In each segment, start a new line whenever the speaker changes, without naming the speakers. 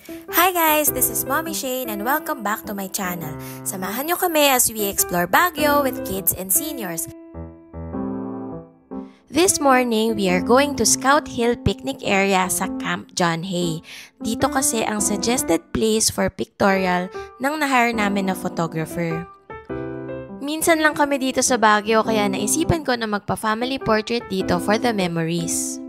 Hi guys! This is Mommy Shane and welcome back to my channel. Samahan nyo kami as we explore Baguio with kids and seniors. This morning, we are going to Scout Hill Picnic Area sa Camp John Hay. Dito kasi ang suggested place for pictorial nang na-hire namin na photographer. Minsan lang kami dito sa Baguio kaya naisipan ko na magpa-family portrait dito for the memories.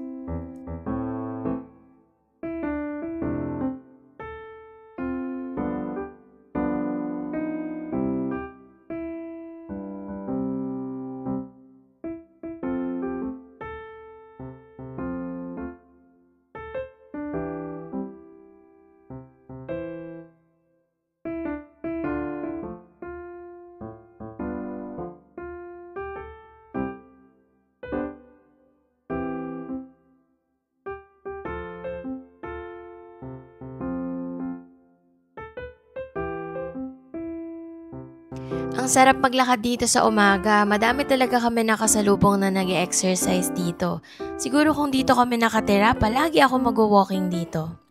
Ang sarap maglakad dito sa umaga. Madami talaga kami nakasalubong na nag-exercise dito. Siguro kung dito kami nakatira, palagi ako mag-walking dito.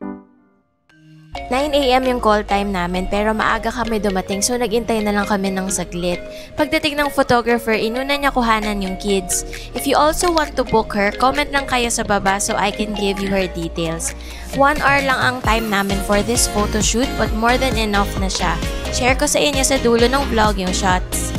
9 AM yung call time namin pero maaga kami dumating so nagintay na lang kami ng saglit. Pagdating ng photographer, inuna niya kuhanan yung kids. If you also want to book her, comment lang kayo sa baba so I can give you her details. 1 hour lang ang time namin for this photo shoot but more than enough na siya. Share ko sa inyo sa dulo ng vlog yung shots.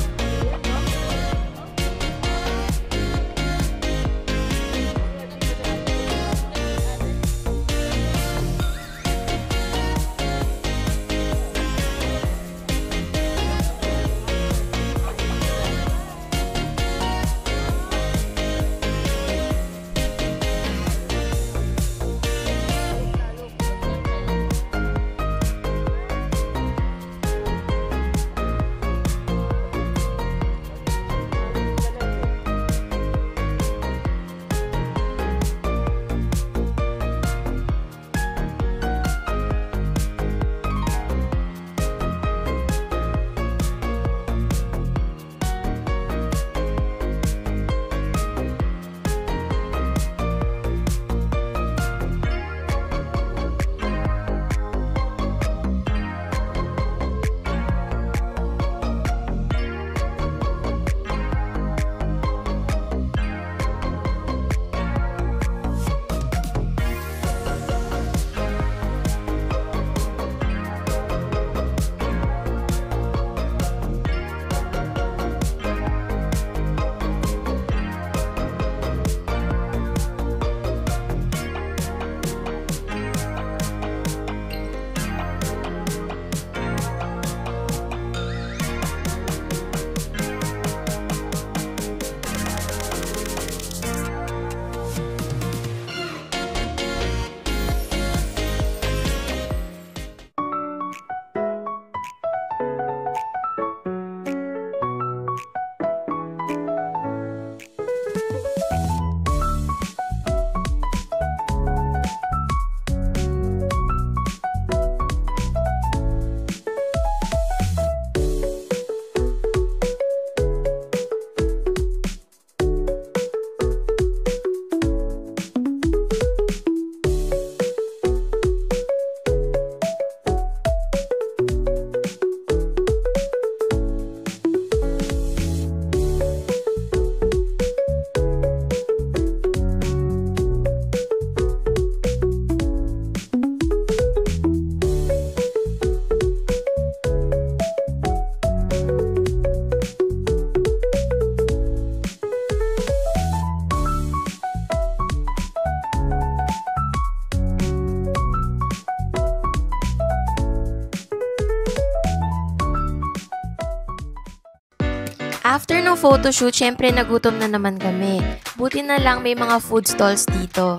After ng photoshoot, syempre nagutom na naman kami. Buti na lang may mga food stalls dito.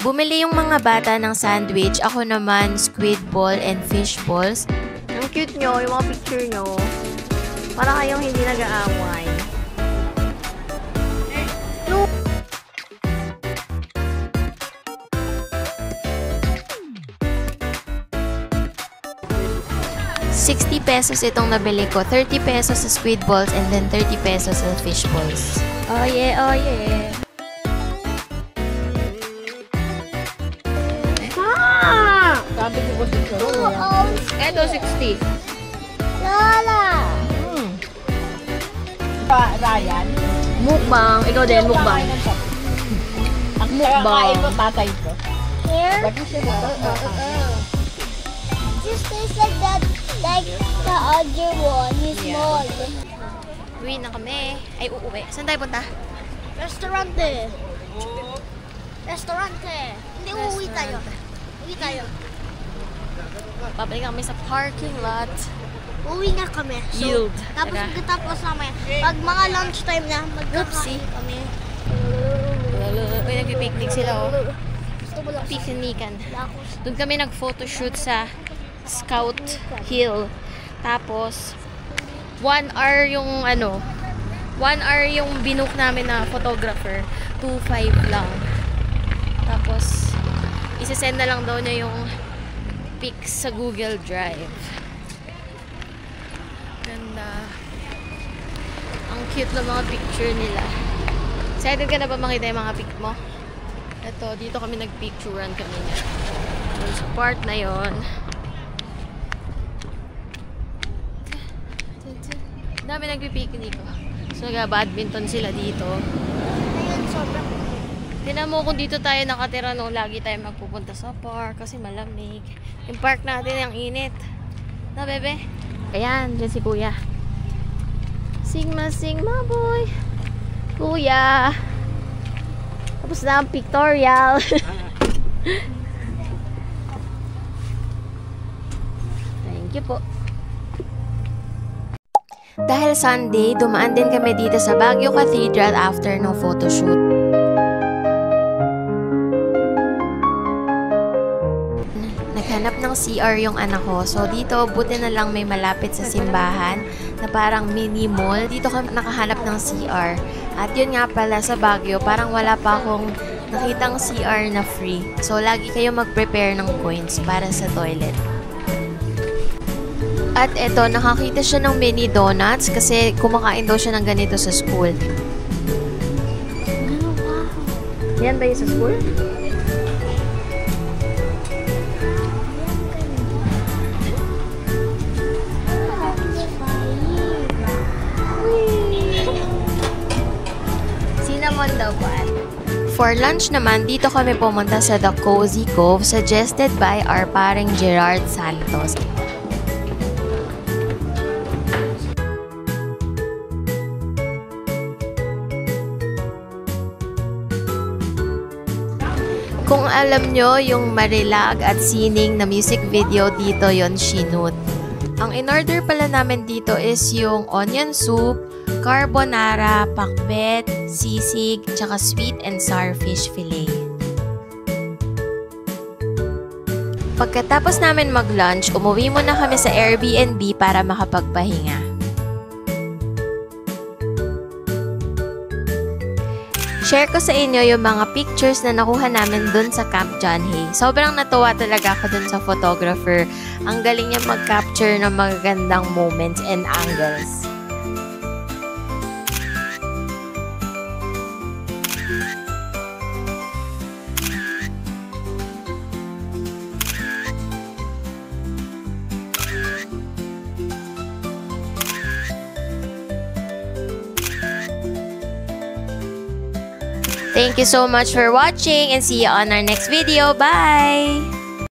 Bumili yung mga bata ng sandwich. Ako naman, squid ball and fish balls.
Ang cute nyo, yung mga picture nyo. Para kayong hindi nag-aaway.
60 pesos itong nabili ko. 30 pesos sa squid balls and then 30 pesos sa fish balls.
Oh yeah, oh yeah. Ah!
Sabi ko kasi sa'yo.
Eto, 60.
Lola!
Ryan.
Mukbang. Ikaw din, mukbang.
Ang
Mukbang.
kakain ko, tatay ko.
Here?
Ba't siya
Just tastes like that, like the other one. It's small.
Uwi na kami. Ay, uuwi. Saan tayo punta?
Restaurante. Restaurante. Hindi, uuwi tayo. Uwi tayo.
Babalik kami sa parking lot.
Uwi na kami. So,
Yield.
Tapos
Tara.
pagkatapos namin, pag mga lunchtime na, magkakain kami.
Uy, nagpipiknik sila, oh.
Gusto mo lang
Piknikan.
lakos.
Doon kami nag-photoshoot sa Scout Hill. Tapos, 1 hour yung 1 hour yung binook namin na photographer. 2.5 lang. Tapos, isasend na lang daw niya yung pics sa Google Drive. Ganda. Ang cute na mga picture nila. Excited ka na ba makita yung mga pic mo? Ito, dito kami nag-picturean kanina. Doon sa part na yon. Dami nagpipiknik ko. So, nag-badminton sila dito.
Ayun, sobrang
Tinan mo kung dito tayo nakatira no, lagi tayo magpupunta sa park kasi malamig. Yung park natin ang init. Na, bebe? Ayan, dyan si kuya. Sigma, sigma, boy. Kuya. Tapos na ang pictorial. Thank you po. Dahil Sunday, dumaan din kami dito sa Baguio Cathedral after ng photoshoot. Naghanap ng CR yung anak ko. So dito, buti na lang may malapit sa simbahan na parang mini mall. Dito kami nakahanap ng CR. At yun nga pala sa Baguio, parang wala pa akong nakitang CR na free. So lagi kayo mag-prepare ng coins para sa toilet. At eto, nakakita siya ng mini donuts kasi kumakain daw siya ng ganito sa school. Yan ba yung sa school? Cinnamon daw po. For lunch naman, dito kami pumunta sa The Cozy Cove suggested by our paring Gerard Santos. Kung alam nyo, yung Marilag at Sining na music video dito yon shoot. Ang in-order pala namin dito is yung onion soup, carbonara, pakbet, sisig, tsaka sweet and sour fish fillet. Pagkatapos namin mag-lunch, umuwi muna kami sa Airbnb para makapagpahinga. Share ko sa inyo yung mga pictures na nakuha namin dun sa Camp John Hay. Sobrang natuwa talaga ako dun sa photographer. Ang galing niya mag-capture ng magagandang moments and angles. Thank you so much for watching and see you on our next video. Bye!